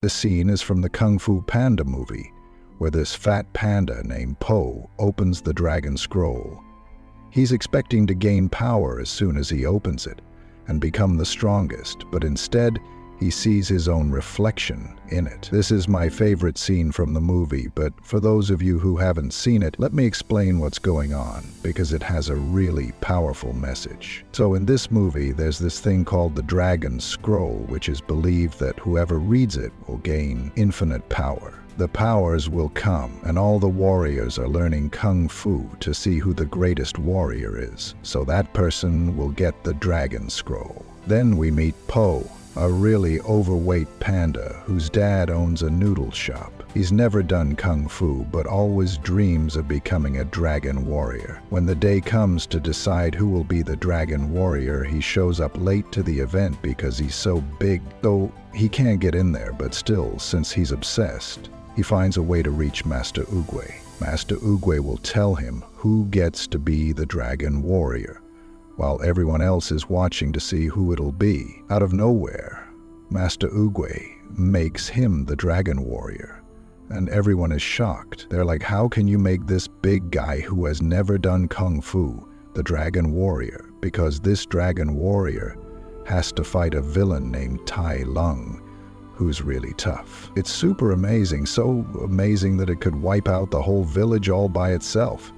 The scene is from the Kung Fu Panda movie, where this fat panda named Po opens the dragon scroll. He's expecting to gain power as soon as he opens it and become the strongest, but instead, he sees his own reflection in it. This is my favorite scene from the movie, but for those of you who haven't seen it, let me explain what's going on, because it has a really powerful message. So in this movie, there's this thing called the Dragon Scroll, which is believed that whoever reads it will gain infinite power. The powers will come, and all the warriors are learning Kung Fu to see who the greatest warrior is. So that person will get the Dragon Scroll. Then we meet Po, a really overweight panda whose dad owns a noodle shop. He's never done Kung Fu, but always dreams of becoming a dragon warrior. When the day comes to decide who will be the dragon warrior, he shows up late to the event because he's so big, though he can't get in there, but still, since he's obsessed, he finds a way to reach Master Oogway. Master Oogway will tell him who gets to be the dragon warrior, while everyone else is watching to see who it'll be. Out of nowhere, Master Oogway makes him the dragon warrior, and everyone is shocked. They're like, how can you make this big guy who has never done Kung Fu the dragon warrior? Because this dragon warrior has to fight a villain named Tai Lung, who's really tough. It's super amazing, so amazing that it could wipe out the whole village all by itself.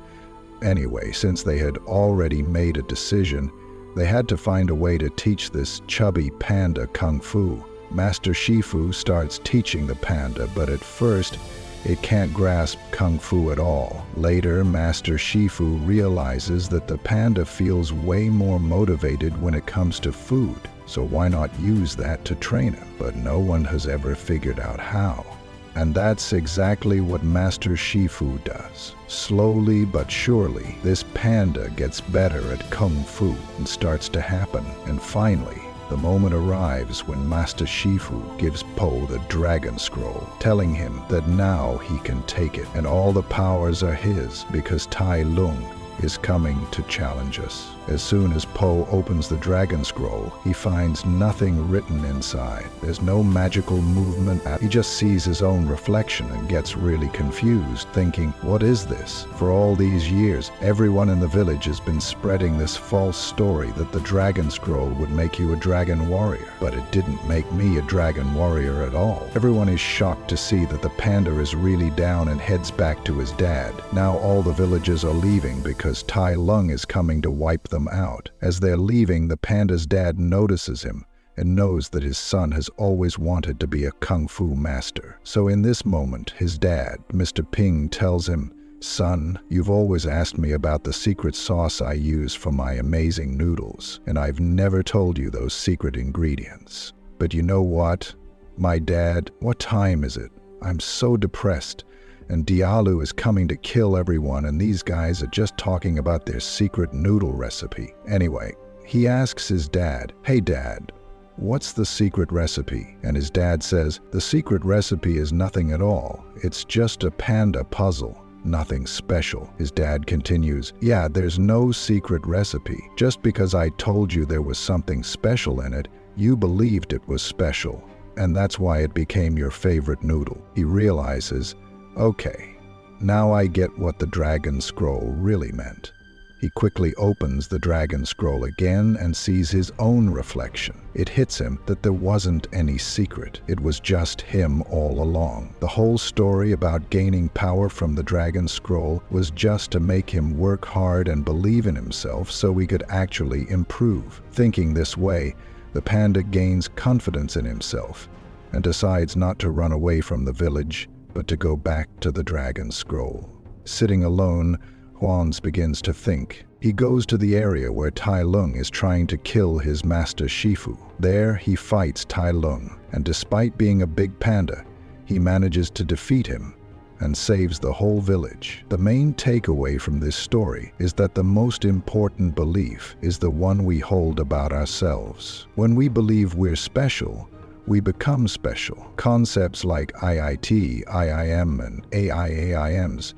Anyway, since they had already made a decision, they had to find a way to teach this chubby panda Kung Fu. Master Shifu starts teaching the panda, but at first, it can't grasp Kung Fu at all. Later, Master Shifu realizes that the panda feels way more motivated when it comes to food, so why not use that to train him? But no one has ever figured out how. And that's exactly what Master Shifu does. Slowly but surely, this panda gets better at Kung Fu and starts to happen. And finally, the moment arrives when Master Shifu gives Po the Dragon Scroll, telling him that now he can take it, and all the powers are his because Tai Lung is coming to challenge us. As soon as Po opens the Dragon Scroll, he finds nothing written inside. There's no magical movement. He just sees his own reflection and gets really confused, thinking, what is this? For all these years, everyone in the village has been spreading this false story that the Dragon Scroll would make you a dragon warrior. But it didn't make me a dragon warrior at all. Everyone is shocked to see that the panda is really down and heads back to his dad. Now all the villagers are leaving because Tai Lung is coming to wipe them out. As they're leaving, the panda's dad notices him and knows that his son has always wanted to be a Kung Fu master. So in this moment, his dad, Mr. Ping, tells him, "Son, you've always asked me about the secret sauce I use for my amazing noodles, and I've never told you those secret ingredients. But you know what? My dad, what time is it? I'm so depressed. And Diallo is coming to kill everyone, and these guys are just talking about their secret noodle recipe." Anyway, he asks his dad, "Hey Dad, what's the secret recipe?" And his dad says, "The secret recipe is nothing at all. It's just a panda puzzle. Nothing special." His dad continues, "Yeah, there's no secret recipe. Just because I told you there was something special in it, you believed it was special. And that's why it became your favorite noodle." He realizes, okay, now I get what the Dragon Scroll really meant. He quickly opens the Dragon Scroll again and sees his own reflection. It hits him that there wasn't any secret. It was just him all along. The whole story about gaining power from the Dragon Scroll was just to make him work hard and believe in himself so he could actually improve. Thinking this way, the panda gains confidence in himself and decides not to run away from the village, but to go back to the Dragon Scroll. Sitting alone, Huans begins to think. He goes to the area where Tai Lung is trying to kill his master Shifu. There, he fights Tai Lung, and despite being a big panda, he manages to defeat him and saves the whole village. The main takeaway from this story is that the most important belief is the one we hold about ourselves. When we believe we're special, we become special. Concepts like IIT, IIM, and AIAIMs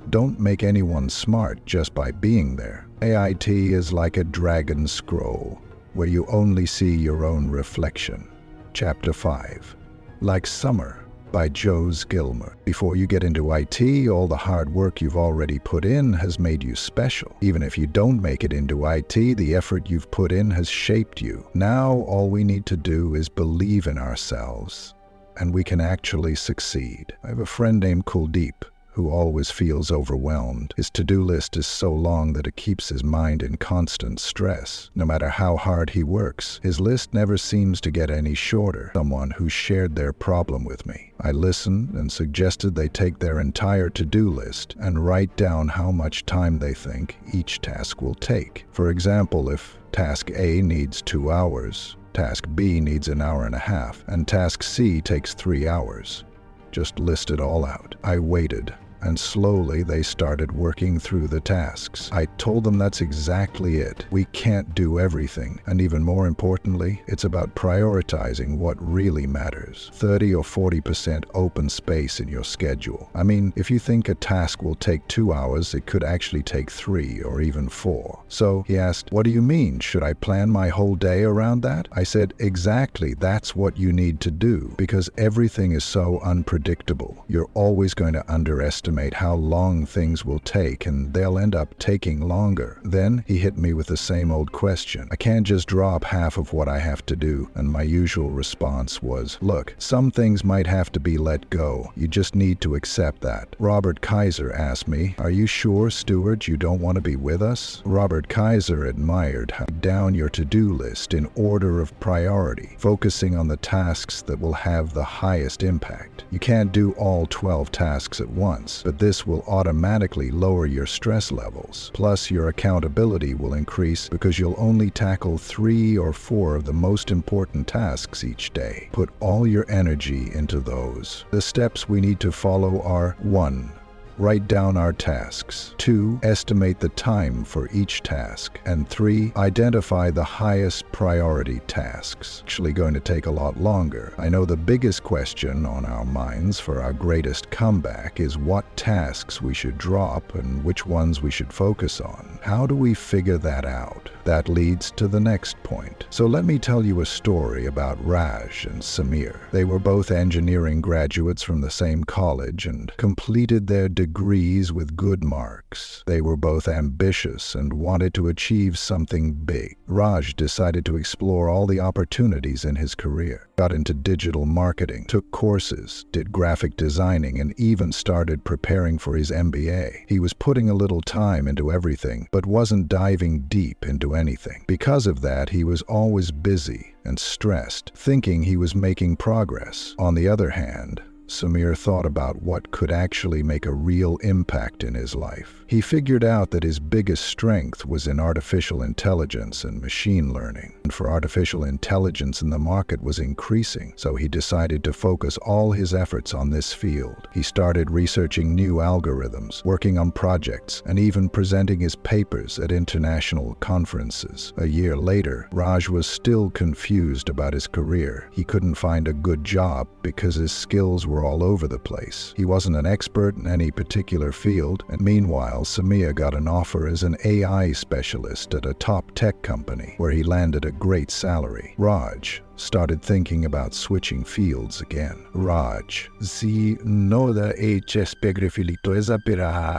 don't make anyone smart just by being there. AIT is like a dragon scroll, where you only see your own reflection. Chapter 5. Like Summer by Joe Gilmer. Before you get into IT, all the hard work you've already put in has made you special. Even if you don't make it into IT, the effort you've put in has shaped you. Now all we need to do is believe in ourselves, and we can actually succeed. I have a friend named Kuldeep who always feels overwhelmed. His to-do list is so long that it keeps his mind in constant stress. No matter how hard he works, his list never seems to get any shorter. Someone who shared their problem with me. I listened and suggested they take their entire to-do list and write down how much time they think each task will take. For example, if task A needs 2 hours, task B needs an hour and a half, and task C takes 3 hours. Just list it all out. I waited, and slowly they started working through the tasks. I told them that's exactly it. We can't do everything, and even more importantly, it's about prioritizing what really matters. 30 or 40% open space in your schedule. I mean, if you think a task will take 2 hours, it could actually take 3 or even 4. So he asked, "What do you mean? Should I plan my whole day around that?" I said, "Exactly, that's what you need to do, because everything is so unpredictable. You're always going to underestimate how long things will take, and they'll end up taking longer." Then he hit me with the same old question. I can't just drop half of what I have to do, and my usual response was, "Look, some things might have to be let go. You just need to accept that." Robert Kaiser asked me, "Are you sure, Stuart, you don't want to be with us?" Robert Kaiser admired how down your to-do list in order of priority, focusing on the tasks that will have the highest impact. You can't do all 12 tasks at once, but this will automatically lower your stress levels. Plus, your accountability will increase because you'll only tackle 3 or 4 of the most important tasks each day. Put all your energy into those. The steps we need to follow are: 1. Write down our tasks. 2. Estimate the time for each task. And 3. Identify the highest priority tasks. Actually going to take a lot longer. I know the biggest question on our minds for our greatest comeback is what tasks we should drop and which ones we should focus on. How do we figure that out? That leads to the next point. So let me tell you a story about Raj and Samir. They were both engineering graduates from the same college and completed their degrees with good marks. They were both ambitious and wanted to achieve something big. Raj decided to explore all the opportunities in his career, got into digital marketing, took courses, did graphic designing, and even started preparing for his MBA. He was putting a little time into everything, but wasn't diving deep into anything. Because of that, he was always busy and stressed, thinking he was making progress. On the other hand, Samir thought about what could actually make a real impact in his life. He figured out that his biggest strength was in artificial intelligence and machine learning. And for artificial intelligence in the market was increasing, so he decided to focus all his efforts on this field. He started researching new algorithms, working on projects, and even presenting his papers at international conferences. A year later, Raj was still confused about his career. He couldn't find a good job because his skills were all over the place. He wasn't an expert in any particular field, and meanwhile, Samir got an offer as an AI specialist at a top tech company, where he landed a great salary. Raj started thinking about switching fields again. Raj,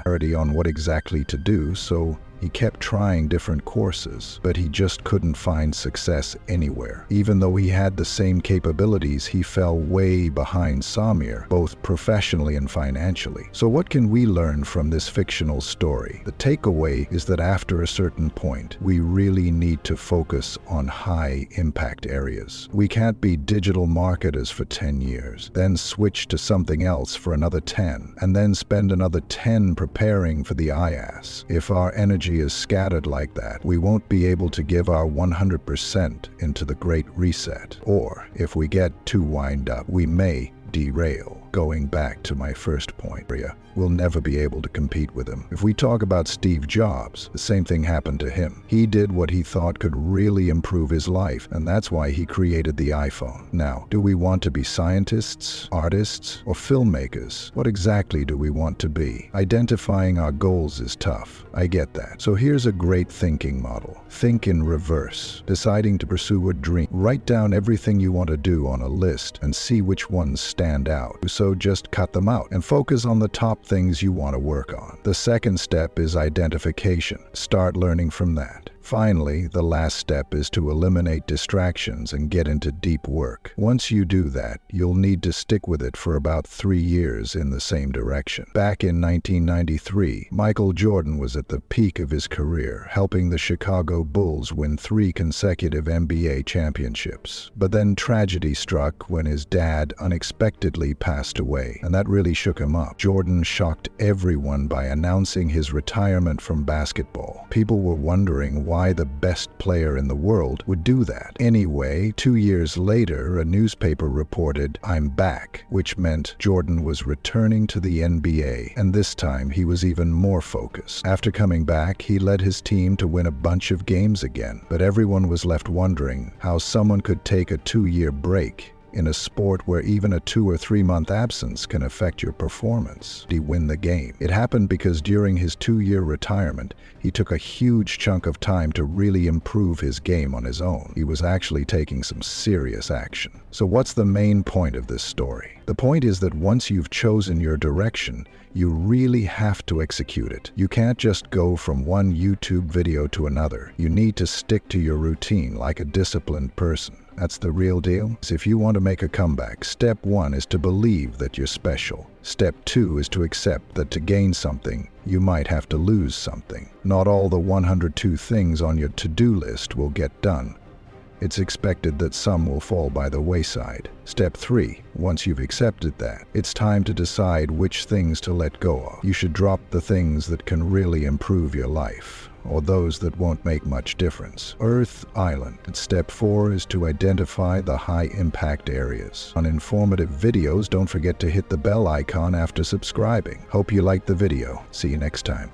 clarity on what exactly to do, so he kept trying different courses, but he just couldn't find success anywhere. Even though he had the same capabilities, he fell way behind Samir, both professionally and financially. So what can we learn from this fictional story? The takeaway is that after a certain point, we really need to focus on high-impact areas. We can't be digital marketers for 10 years, then switch to something else for another 10, and then spend another 10 preparing for the IAS. If our energy is scattered like that, we won't be able to give our 100% into the Great Reset. Or, if we get too wind up, we may derail. Going back to my first point, we'll never be able to compete with him. If we talk about Steve Jobs, the same thing happened to him. He did what he thought could really improve his life, and that's why he created the iPhone. Now, do we want to be scientists, artists, or filmmakers? What exactly do we want to be? Identifying our goals is tough. I get that. So here's a great thinking model. Think in reverse. Deciding to pursue a dream. Write down everything you want to do on a list and see which ones stand out. So just cut them out and focus on the top things you want to work on. The second step is identification. Start learning from that. Finally, the last step is to eliminate distractions and get into deep work. Once you do that, you'll need to stick with it for about 3 years in the same direction. Back in 1993, Michael Jordan was at the peak of his career, helping the Chicago Bulls win 3 consecutive NBA championships. But then tragedy struck when his dad unexpectedly passed away, and that really shook him up. Jordan shocked everyone by announcing his retirement from basketball. People were wondering why the best player in the world would do that. Anyway, 2 years later, a newspaper reported, "I'm back," which meant Jordan was returning to the NBA, and this time he was even more focused. After coming back, he led his team to win a bunch of games again, but everyone was left wondering how someone could take a 2-year break in a sport where even a 2 or 3 month absence can affect your performance. Did he win the game? It happened because during his 2-year retirement, he took a huge chunk of time to really improve his game on his own. He was actually taking some serious action. So what's the main point of this story? The point is that once you've chosen your direction, you really have to execute it. You can't just go from one YouTube video to another. You need to stick to your routine like a disciplined person. That's the real deal. So if you want to make a comeback, step 1 is to believe that you're special. Step 2 is to accept that to gain something, you might have to lose something. Not all the 102 things on your to-do list will get done. It's expected that some will fall by the wayside. Step 3, once you've accepted that, it's time to decide which things to let go of. You should drop the things that can really improve your life, or those that won't make much difference. Earth Island. Step 4 is to identify the high-impact areas. On informative videos, don't forget to hit the bell icon after subscribing. Hope you liked the video. See you next time.